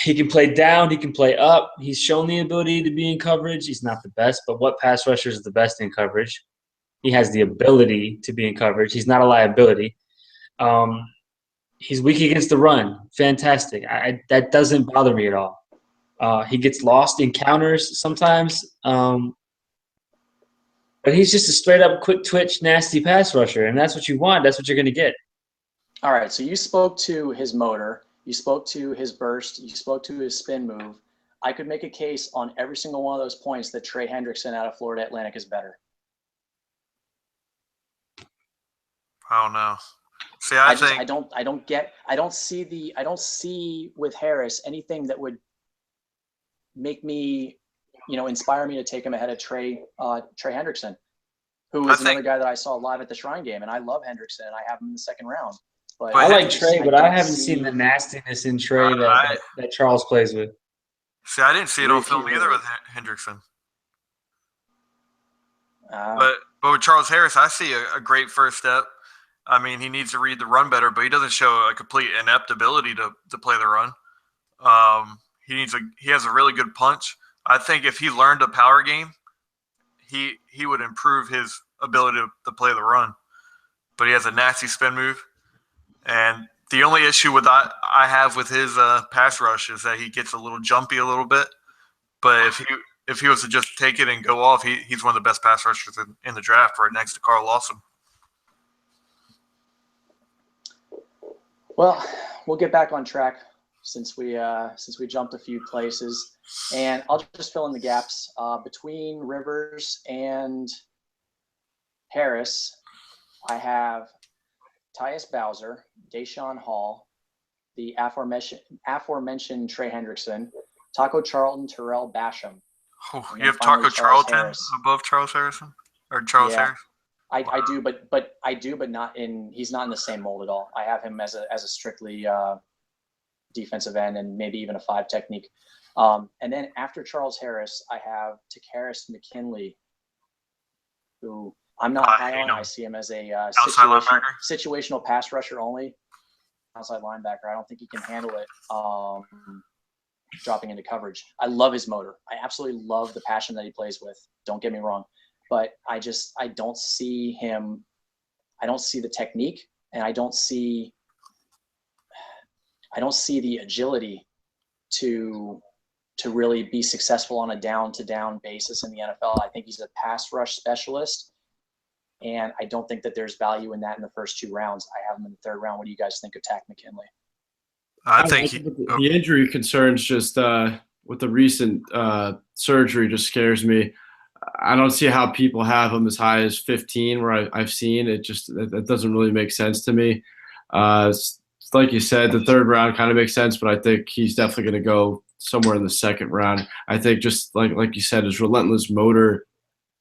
He can play down. He can play up. He's shown the ability to be in coverage. He's not the best, but what pass rusher is the best in coverage? He has the ability to be in coverage. He's not a liability. He's weak against the run. Fantastic. That doesn't bother me at all. He gets lost in counters sometimes. But he's just a straight-up quick twitch, nasty pass rusher, and that's what you want. That's what you're going to get. All right, so you spoke to his motor. You spoke to his burst. You spoke to his spin move. I could make a case on every single one of those points that Trey Hendrickson out of Florida Atlantic is better. I don't know. See, I don't see with Harris anything that would make me inspire me to take him ahead of Trey Hendrickson, who is another guy that I saw live at the Shrine game, and I love Hendrickson, and I have him in the second round. But I like just- Trey, but I don't haven't see- seen the nastiness in Trey that Charles plays with. See, I didn't see it on Ricky film either Williams. with Hendrickson. Uh, But with Charles Harris, I see a great first step. I mean, he needs to read the run better, but he doesn't show a complete inept ability to play the run. He has a really good punch. I think if he learned a power game, he would improve his ability to play the run. But he has a nasty spin move, and the only issue with I have with his pass rush is that he gets a little jumpy a little bit. But if he was to just take it and go off, he's one of the best pass rushers in the draft, right next to Carl Lawson. Well, we'll get back on track since we jumped a few places, and I'll just fill in the gaps between Rivers and Harris. I have Tyus Bowser, Deshaun Hall, the aforementioned Trey Hendrickson, Taco Charlton, Terrell Basham. Oh, And you then have finally, Taco Charles Charlton Harris. above Charles Harrison or Charles Yeah. Harris. I do, but not in. He's not in the same mold at all. I have him as a strictly defensive end and maybe even a 5 technique. And then after Charles Harris, I have Takaris McKinley, who I'm not high on. I see him as a situational pass rusher only, outside linebacker. I don't think he can handle it dropping into coverage. I love his motor. I absolutely love the passion that he plays with. Don't get me wrong. But I don't see him. I don't see the technique, and I don't see the agility to really be successful on a down-to-down basis in the NFL. I think he's a pass rush specialist, and I don't think that there's value in that in the first 2 rounds. I have him in the 3rd round. What do you guys think of Tack McKinley? I think the injury concerns just with the recent surgery just scares me. I don't see how people have him as high as 15 where I've seen it. That doesn't really make sense to me. Like you said, the 3rd round kind of makes sense, but I think he's definitely going to go somewhere in the 2nd round. I think just like you said, his relentless motor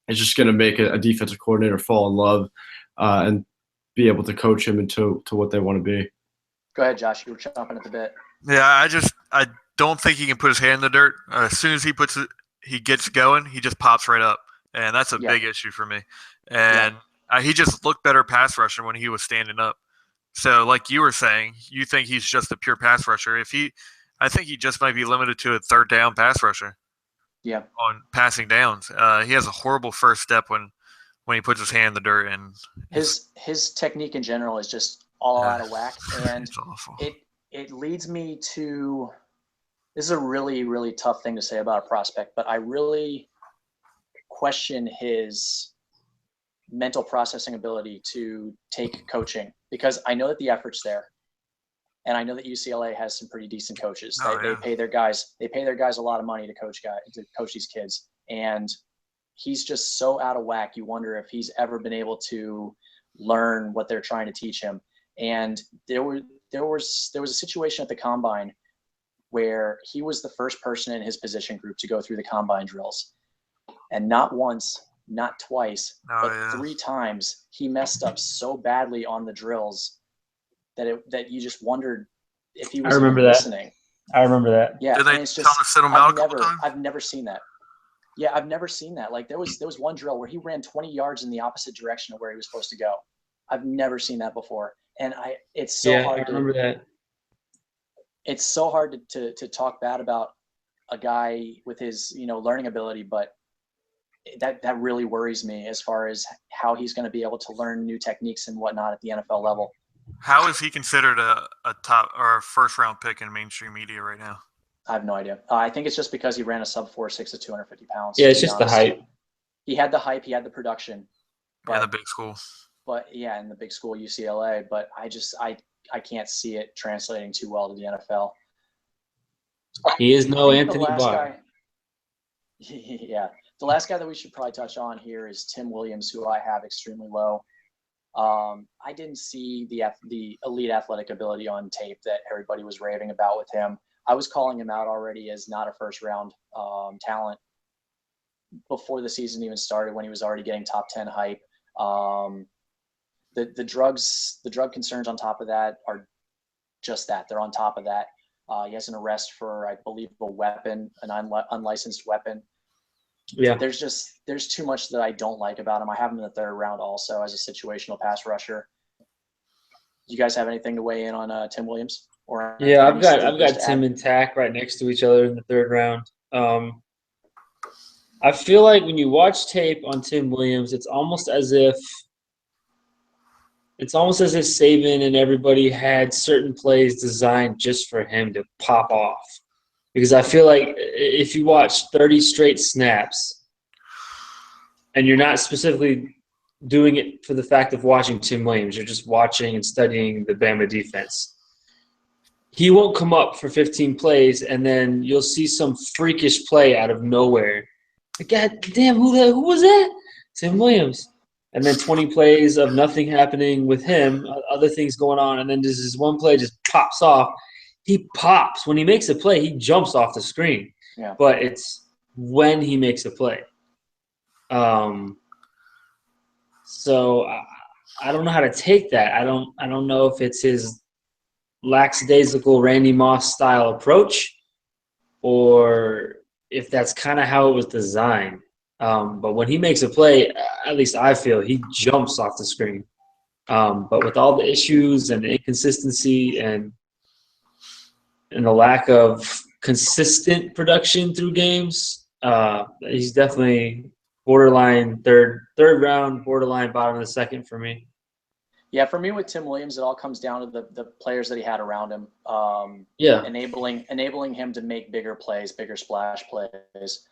is just going to make a defensive coordinator fall in love and be able to coach him into what they want to be. Go ahead, Josh. You were chomping at the bit. Yeah, I don't think he can put his hand in the dirt. As soon as he gets going, he just pops right up, and that's a big issue for me. And he just looked better pass rusher when he was standing up. So, like you were saying, you think he's just a pure pass rusher. I think he just might be limited to a 3rd down pass rusher. Yeah. On passing downs, he has a horrible first step when he puts his hand in the dirt, and his technique in general is just all out of whack, and it's awful. It leads me to, this is a really, really tough thing to say about a prospect, but I really question his mental processing ability to take coaching, because I know that the effort's there, and I know that UCLA has some pretty decent coaches. They pay their guys a lot of money to coach these kids, and he's just so out of whack. You wonder if he's ever been able to learn what they're trying to teach him. And there was a situation at the combine where he was the first person in his position group to go through the combine drills, and not once, not twice, but 3 times he messed up so badly on the drills that you just wondered if he was listening. I remember that. Yeah, Did they it's tell just, him to sit him out a couple times? I've never seen that. Yeah, I've never seen that. Like there was one drill where he ran 20 yards in the opposite direction of where he was supposed to go. I've never seen that before, and it's so hard. I remember that. It's so hard to talk bad about a guy with his learning ability, but that really worries me as far as how he's going to be able to learn new techniques and whatnot at the NFL level. How is he considered a top or a 1st round pick in mainstream media right now? I have no idea. I think it's just because he ran a sub 4.6 at 250 pounds. Yeah, it's just the hype. He had the hype. He had the production. Yeah, the big school. But yeah, in the big school UCLA. But I can't see it translating too well to the NFL. He is no Anthony Barr. Yeah. The last guy that we should probably touch on here is Tim Williams, who I have extremely low. I didn't see the elite athletic ability on tape that everybody was raving about with him. I was calling him out already as not a 1st round talent before the season even started, when he was already getting top 10 hype. The drug concerns on top of that are just that. They're on top of that. He has an arrest for, I believe, a weapon, an unlicensed weapon. Yeah. There's too much that I don't like about him. I have him in the third round also as a situational pass rusher. Do you guys have anything to weigh in on Tim Williams? Or Yeah, I've any got sleepers to Tim add? and Tack right next to each other in the third round. I feel like when you watch tape on Tim Williams, it's almost as if Saban and everybody had certain plays designed just for him to pop off. Because I feel like if you watch 30 straight snaps and you're not specifically doing it for the fact of watching Tim Williams, you're just watching and studying the Bama defense. He won't come up for 15 plays, and then you'll see some freakish play out of nowhere. God damn, who was that? Tim Williams. And then 20 plays of nothing happening with him, other things going on, and then just this one play just pops off. He pops. When he makes a play, he jumps off the screen. Yeah. But it's when he makes a play. So I don't know how to take that. I don't know if it's his lackadaisical Randy Moss style approach, or if that's kind of how it was designed. But when he makes a play, at least I feel he jumps off the screen. But with all the issues and the inconsistency and the lack of consistent production through games, he's definitely borderline third round, borderline bottom of the second for me. Yeah, for me with Tim Williams, it all comes down to the players that he had around him. Yeah. Enabling him to make bigger plays, bigger splash plays.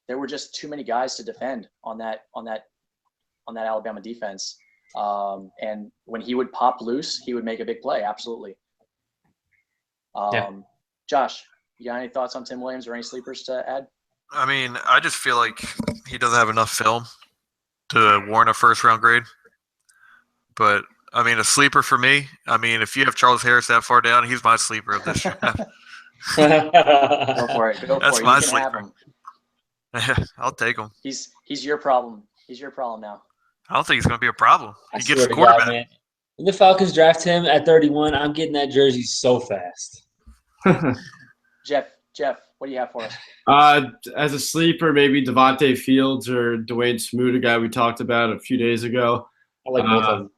There were just too many guys to defend on that Alabama defense. And when he would pop loose, he would make a big play. Absolutely. Yeah. Josh, you got any thoughts on Tim Williams or any sleepers to add? I mean, I just feel like he doesn't have enough film to warrant a first round grade. But I mean, a sleeper for me. I mean, if you have Charles Harris that far down, he's my sleeper of this draft. Go for it. That's You my can have sleeper. him. I'll take him. He's your problem. He's your problem now. I don't think he's going to be a problem. I He swear gets to quarterback. God, man. When the Falcons draft him at 31, I'm getting that jersey so fast. Jeff, what do you have for us? As a sleeper, maybe Devontae Fields or Dwayne Smoot, a guy we talked about a few days ago. I like both of them.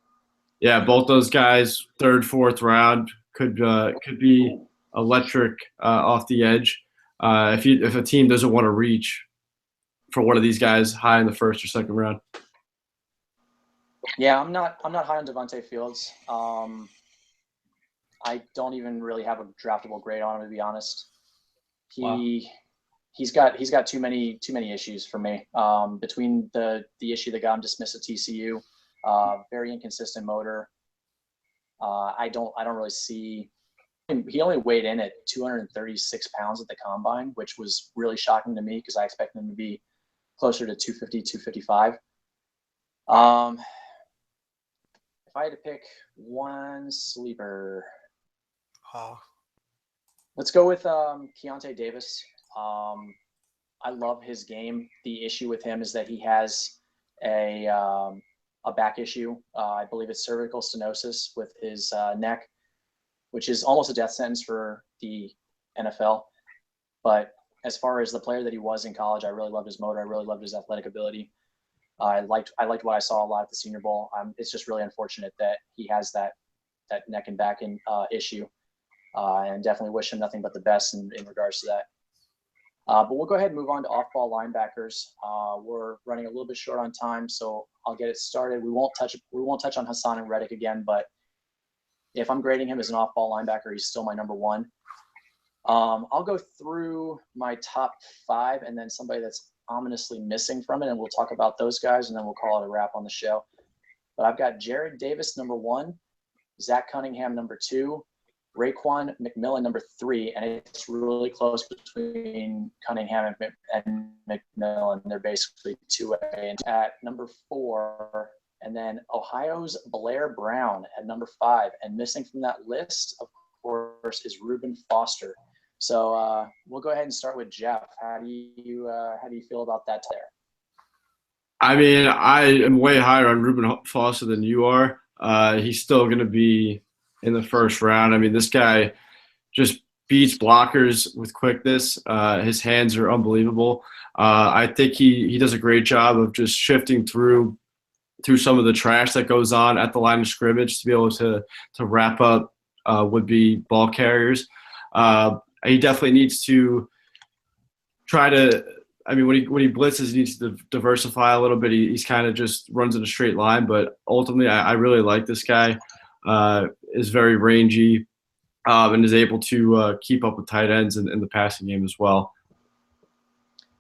Yeah, both those guys, third, fourth round, could be electric off the edge. If a team doesn't want to reach for one of these guys high in the first or second round. Yeah, I'm not high on Devontae Fields. I don't even really have a draftable grade on him, to be honest. He's got too many issues for me. Between the issue that got him dismissed at TCU, very inconsistent motor. I don't really see. He only weighed in at 236 pounds at the combine, which was really shocking to me because I expected him to be closer to 250, 255. If I had to pick one sleeper, let's go with Keontae Davis. I love his game. The issue with him is that he has a back issue. I believe it's cervical stenosis with his neck, which is almost a death sentence for the NFL. But as far as the player that he was in college, I really loved his motor. I really loved his athletic ability. I liked what I saw a lot at the Senior Bowl. It's just really unfortunate that he has that neck and back issue, and definitely wish him nothing but the best in regards to that. But we'll go ahead and move on to off-ball linebackers. We're running a little bit short on time, so I'll get it started. We won't touch on Hassan and Reddick again, but if I'm grading him as an off-ball linebacker, he's still my number one. I'll go through my top 5 and then somebody that's ominously missing from it, and we'll talk about those guys, and then we'll call it a wrap on the show. But I've got Jared Davis, number 1, Zach Cunningham, number 2, Raekwon McMillan, number 3, and it's really close between Cunningham and McMillan. They're basically 2A. And at number 4, and then Ohio's Blair Brown at number 5. And missing from that list, of course, is Reuben Foster. So we'll go ahead and start with Jeff. How do you feel about that there? I mean, I am way higher on Reuben Foster than you are. He's still going to be in the first round. I mean, this guy just beats blockers with quickness. His hands are unbelievable. I think he does a great job of just shifting through some of the trash that goes on at the line of scrimmage to be able to wrap up would-be ball carriers. He definitely needs to try to. I mean, when he blitzes, he needs to diversify a little bit. He's kind of just runs in a straight line, but ultimately, I really like this guy. Is very rangy and is able to keep up with tight ends in the passing game as well.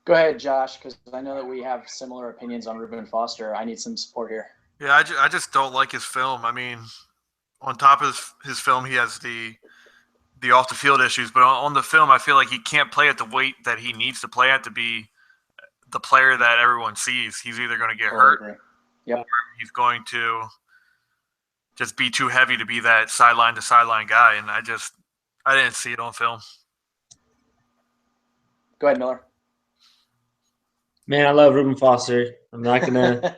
Go ahead, Josh, because I know that we have similar opinions on Reuben Foster. I need some support here. Yeah, I just don't like his film. I mean, on top of his film, he has the off the field issues, but on the film, I feel like he can't play at the weight that he needs to play at to be the player that everyone sees. He's either going to get hurt, yep, or he's going to just be too heavy to be that sideline to sideline guy. And I didn't see it on film. Go ahead, Miller. Man, I love Reuben Foster. I'm not gonna.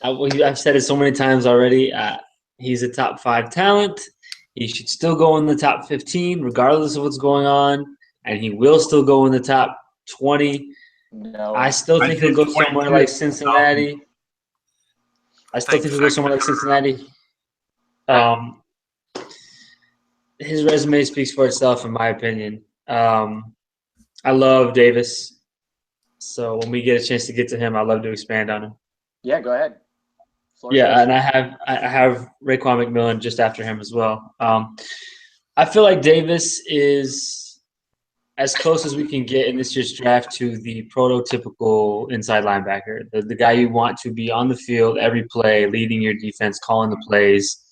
I've said it so many times already. He's a top 5 talent. He should still go in the top 15, regardless of what's going on, and he will still go in the top 20. No, I still think he'll go somewhere like Cincinnati. His resume speaks for itself, in my opinion. I love Davis. So when we get a chance to get to him, I'd love to expand on him. Yeah, go ahead. And I have Raekwon McMillan just after him as well. I feel like Davis is as close as we can get in this year's draft to the prototypical inside linebacker, the guy you want to be on the field every play, leading your defense, calling the plays,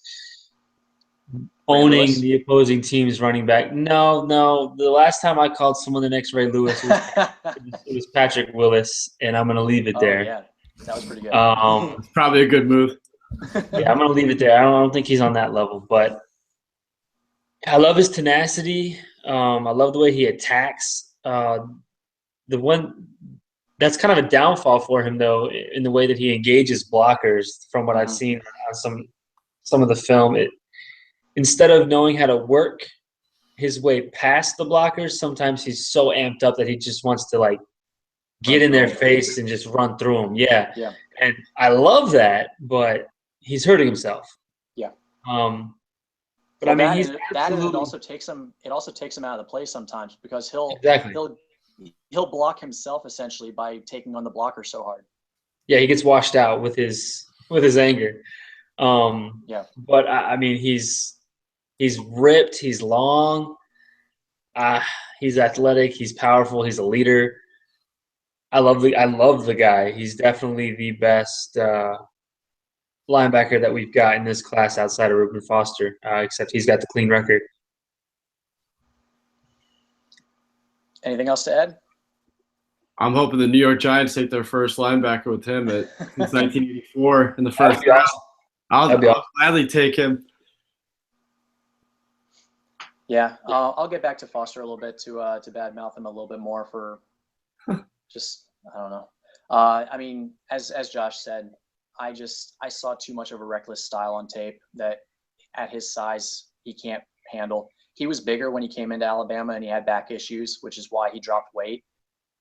owning the opposing team's running back. No. The last time I called someone the next Ray Lewis it was Patrick Willis, and I'm going to leave it there. Yeah, that was pretty good. It's probably a good move. Yeah, I'm going to leave it there. I don't think he's on that level, but I love his tenacity. I love the way he attacks. The one that's kind of a downfall for him, though, in the way that he engages blockers. From what I've seen on some of the film, instead of knowing how to work his way past the blockers, sometimes he's so amped up that he just wants to get in their face and just run through them. Yeah. And I love that, but he's hurting himself. Yeah. But I mean, it also takes him out of the play sometimes, because he'll block himself essentially by taking on the blocker so hard. Yeah, he gets washed out with his anger. But I mean, he's ripped, he's long, he's athletic, he's powerful, he's a leader. I love the guy. He's definitely the best linebacker that we've got in this class outside of Reuben Foster, except he's got the clean record. Anything else to add? I'm hoping the New York Giants take their first linebacker with him since 1984 in the first round. I'll gladly take him. Yeah, I'll get back to Foster a little bit to badmouth him a little bit more for just, I don't know. I mean, as Josh said, I saw too much of a reckless style on tape that at his size he can't handle. He was bigger when he came into Alabama and he had back issues, which is why he dropped weight.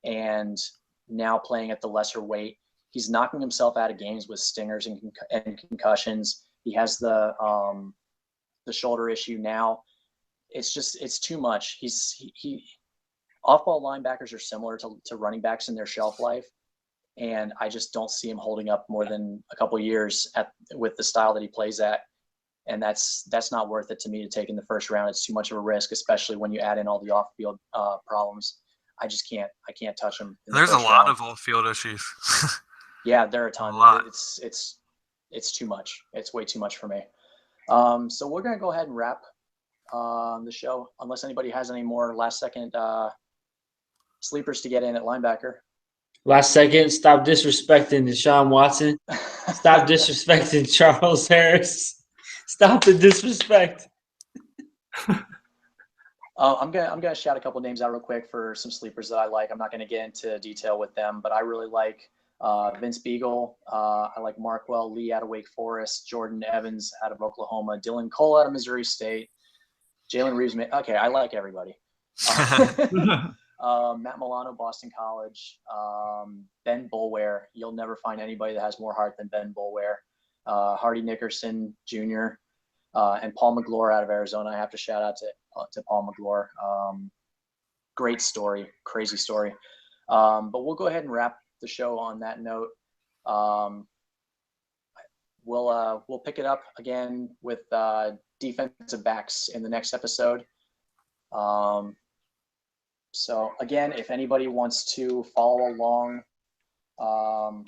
And now playing at the lesser weight, he's knocking himself out of games with stingers and concussions. He has the shoulder issue now. It's too much. Off-ball linebackers are similar to running backs in their shelf life, and I just don't see him holding up more than a couple of years with the style that he plays at, and that's not worth it to me to take in the first round. It's too much of a risk, especially when you add in all the off-field problems. I can't touch him. There's a lot of off-field issues. Yeah, there are a ton. It's too much. It's way too much for me. So we're gonna go ahead and wrap the show, unless anybody has any more last-second sleepers to get in at linebacker. Last second, stop disrespecting Deshaun Watson. Stop disrespecting Charles Harris. Stop the disrespect. I'm gonna shout a couple names out real quick for some sleepers that I like. I'm not gonna get into detail with them, but I really like Vince Beagle. I like Markwell Lee out of Wake Forest, Jordan Evans out of Oklahoma, Dylan Cole out of Missouri State, Jalen Reeves. Okay, I like everybody. Matt Milano, Boston College, Ben Boulware. You'll never find anybody that has more heart than Ben Boulware. Hardy Nickerson Jr. And Paul McGlure out of Arizona. I have to shout out to Paul McGlure. Great story, crazy story. But we'll go ahead and wrap the show on that note. We'll pick it up again with defensive backs in the next episode. So again, if anybody wants to follow along, hold on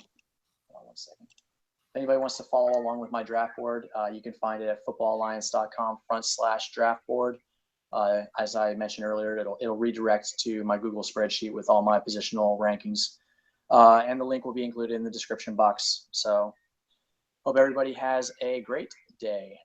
1 second. If anybody wants to follow along with my draft board, you can find it at footballalliance.com/draft board. As I mentioned earlier, it'll redirect to my Google spreadsheet with all my positional rankings. And the link will be included in the description box. So hope everybody has a great day.